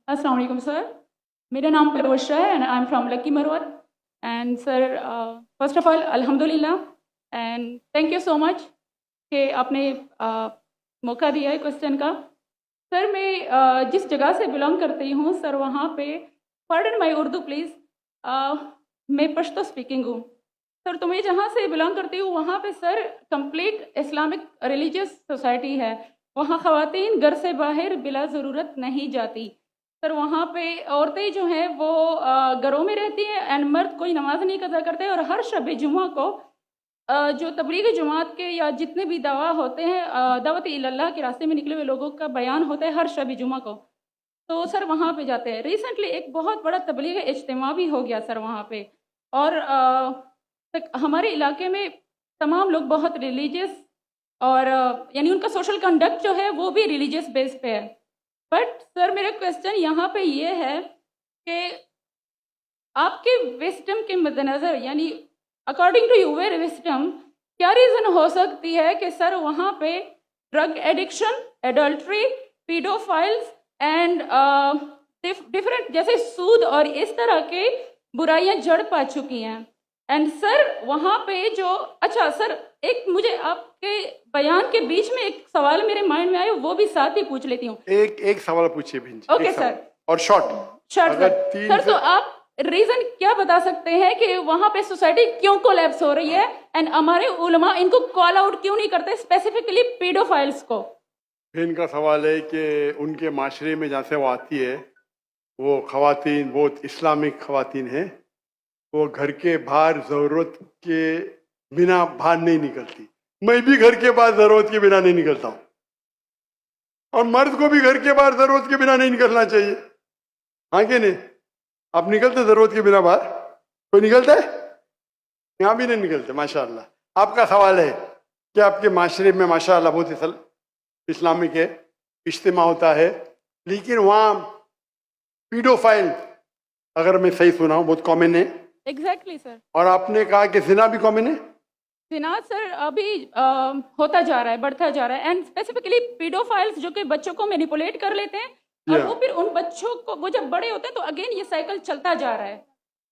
अस्सलाम वालेकुम सर, मेरा नाम परवश है and I am from Lakki Marwat and sir first of all अल्हम्दुलिल्लाह and thank you so much कि आपने मौका दिया है क्वेश्चन का। सर मैं जिस जगह से बिलोंग करती हूँ सर वहाँ पे पार्डन माई उर्दू प्लीज़, मैं पश्तो स्पीकिंग हूँ सर। तो मैं जहाँ से बिलोंग करती हूँ वहाँ पे sir complete Islamic religious society है। वहाँ ख़वातीन घर से बाहर बिला ज़रूरत नहीं जाती सर। वहाँ पे औरतें जो हैं वो घरों में रहती हैं एंड मर्द कोई नमाज नहीं अदा करते। और हर शब जुमा को जो तबलीगी जमात के या जितने भी दवा होते हैं दावत इल्लल्लाह के रास्ते में निकले हुए लोगों का बयान होता है हर शब जुमा को, तो सर वहाँ पे जाते हैं। रिसेंटली एक बहुत बड़ा तबलीगी इज्तिमा भी हो गया सर वहाँ पे। और हमारे इलाके में तमाम लोग बहुत रिलीजियस और यानी उनका सोशल कंडक्ट जो है वो भी रिलीजियस बेस पे है। बट सर मेरा क्वेश्चन यहाँ पे ये है कि आपके विस्डम के मद्देनज़र यानी अकॉर्डिंग टू यूर विस्डम क्या रीज़न हो सकती है कि सर वहाँ पे drug addiction, adultery, paedophiles and different जैसे सूद और इस तरह के बुराइयाँ जड़ पा चुकी हैं। एंड सर वहाँ पे जो अच्छा सर एक मुझे आपके बयान के बीच में एक सवाल मेरे माइंड में आया, वो भी साथ ही पूछ लेती हूँ। एक सवाल पूछिए बहन जी। ओके सर, और शॉर्ट सर तो आप रीजन क्या बता सकते हैं कि वहाँ पे सोसाइटी क्यों कोलैप्स हो रही है एंड हमारे उलमा इनको कॉल आउट क्यों नहीं करते, स्पेसिफिकली पीडोफाइल्स को? इनका सवाल है कि उनके माशरे में जहाँ से वो आती है वो खवातीन बहुत इस्लामिक खवातीन हैं, वो घर के बाहर ज़रूरत के बिना बाहर नहीं निकलती। मैं भी घर के बाहर ज़रूरत के बिना नहीं निकलता हूँ और मर्द को भी घर के बाहर ज़रूरत के बिना नहीं निकलना चाहिए। हाँ कि नहीं? आप निकलते ज़रूरत के बिना बाहर? कोई निकलता है? यहाँ भी नहीं निकलते माशाअल्लाह। आपका सवाल है कि आपके माशरे में माशाअल्लाह बहुत इस्लामिक है, इज्तिमा होता है, लेकिन वहाँ पीडोफाइल अगर मैं सही सुना हूँ बहुत कॉमन है। Exactly sir. और आपने कहा कि जिना भी कॉमन है? जिना सर अभी होता जा रहा है, बढ़ता जा रहा है एंड स्पेसिफिकली पीडोफाइल्स जो कि बच्चों को मैनिपुलेट कर लेते हैं और वो फिर उन बच्चों को वो जब बड़े होते हैं तो अगेन ये साइकिल चलता जा रहा है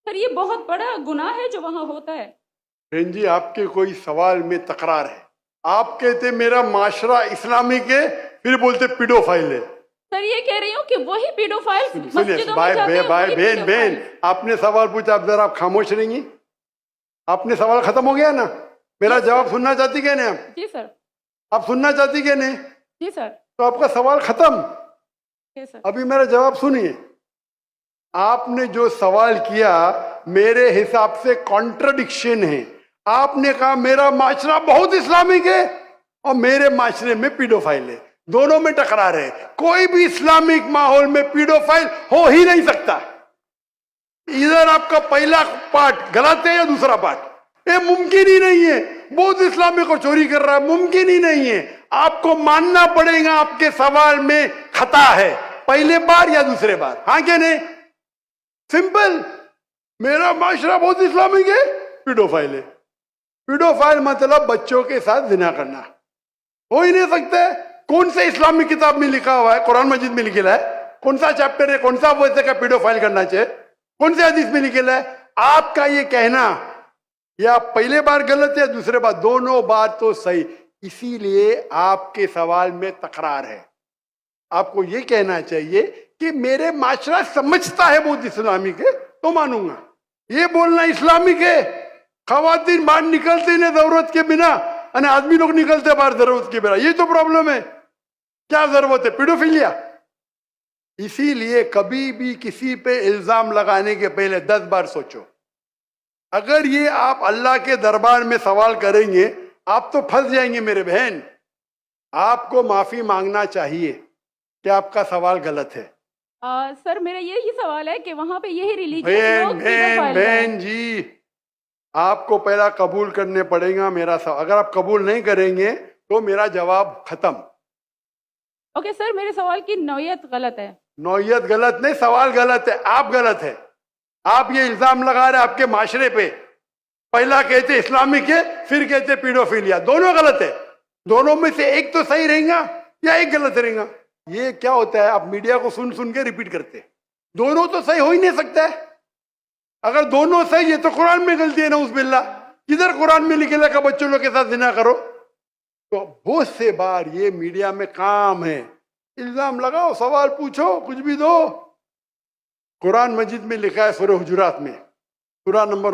सर। ये बहुत बड़ा गुनाह है जो वहाँ होता है। बहन जी आपके कोई सवाल में तकरार है। आप कहते मेरा माशरा इस्लामिक है, फिर बोलते पीडोफाइल है। सर ये कह रही हूँ कि वही पीडोफाइल्स मस्जिदों में जाते हैं। भाई बहन आपने सवाल पूछा, आप जरा आप खामोश रहेंगी? आपने सवाल खत्म हो गया ना? मेरा जवाब सुनना चाहती क्या नहीं आप? जी सर। आप सुनना चाहती क्या नहीं? जी सर। तो आपका सवाल खत्म। सर अभी मेरा जवाब सुनिए। आपने जो सवाल किया मेरे हिसाब से कॉन्ट्रडिक्शन है। आपने कहा मेरा माशरा बहुत इस्लामिक है और मेरे माशरे में पीडोफाइल है, दोनों में टकरार है। कोई भी इस्लामिक माहौल में पीडोफाइल हो ही नहीं सकता। इधर आपका पहला पार्ट गलत है या दूसरा पार्ट, ये मुमकिन ही नहीं है। बहुत इस्लामिक को चोरी कर रहा है, मुमकिन ही नहीं है। आपको मानना पड़ेगा आपके सवाल में खता है, पहले बार या दूसरे बार। हाँ क्या नहीं? सिंपल। मेरा माशरा बहुत इस्लामिक है, पीडोफाइल है। पीडोफाइल मतलब बच्चों के साथ जिना करना हो ही नहीं सकता है। कौन से इस्लामिक किताब में लिखा हुआ है? कुरान मजीद में लिखा है? कौन सा चैप्टर है, कौन सा वैसे का पीडोफाइल करना चाहिए? कौन से हदीस में लिखा है? आपका ये कहना या पहले बार गलत है, दूसरे बार, दोनों बार तो सही। इसीलिए आपके सवाल में तकरार है। आपको ये कहना चाहिए कि मेरे माशरा समझता है बहुत इस्लामिक है तो मानूंगा। ये बोलना इस्लामिक है, खवातीन बाहर निकलते नहीं जरूरत के बिना और आदमी लोग निकलते बाहर जरूरत के बिना, ये तो प्रॉब्लम है। क्या जरूरत है? पीडोफिलिया। इसीलिए कभी भी किसी पे इल्जाम लगाने के पहले 10 बार सोचो। अगर ये आप अल्लाह के दरबार में सवाल करेंगे आप तो फंस जाएंगे मेरे बहन। आपको माफी मांगना चाहिए कि आपका सवाल गलत है। सर मेरा यही सवाल है कि वहाँ पे यही रिलीजियस लोग बहन जी आपको पहला कबूल करने पड़ेगा मेरा सवाल। अगर आप कबूल नहीं करेंगे तो मेरा जवाब खत्म। ओके सर, मेरे सवाल की नौयत गलत है। नौयत गलत नहीं, सवाल गलत है, आप गलत है। आप ये इल्जाम लगा रहे आपके माशरे पे। पहला कहते इस्लामिक है, फिर कहते पीडोफिलिया। दोनों गलत है। दोनों में से एक तो सही रहेगा या एक गलत रहेगा। ये क्या होता है, आप मीडिया को सुन सुन के रिपीट करते हैं। दोनों तो सही हो ही नहीं सकता है। अगर दोनों सही है तो कुरान में गलती है ना, उस बिल्ला किधर कुरान में लिखेगा कि बच्चों लोग के साथ जिना करो। तो बहुत से बार ये मीडिया में काम है, इल्जाम लगाओ, सवाल पूछो, कुछ भी दो। कुरान मजीद में लिखा है सूरह हुजुरात में, सूरह नंबर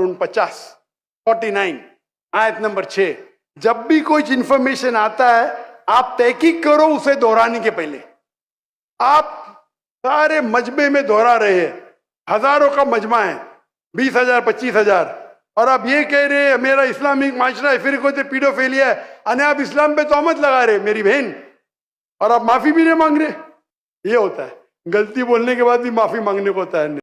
49 आयत नंबर 6, जब भी कोई इंफॉर्मेशन आता है आप तहकीक करो उसे दोहराने के पहले। आप सारे मजमे में दोहरा रहे हैं, हजारों का मजमा है, 20,000 25,000, और आप ये कह रहे हैं मेरा इस्लामिक माशरा है, फिर कोई पीडोफिलिया है, अने आप इस्लाम पे तोहमत लगा रहे मेरी बहन, और आप माफी भी नहीं मांग रहे। ये होता है, गलती बोलने के बाद भी माफी मांगने को होता है।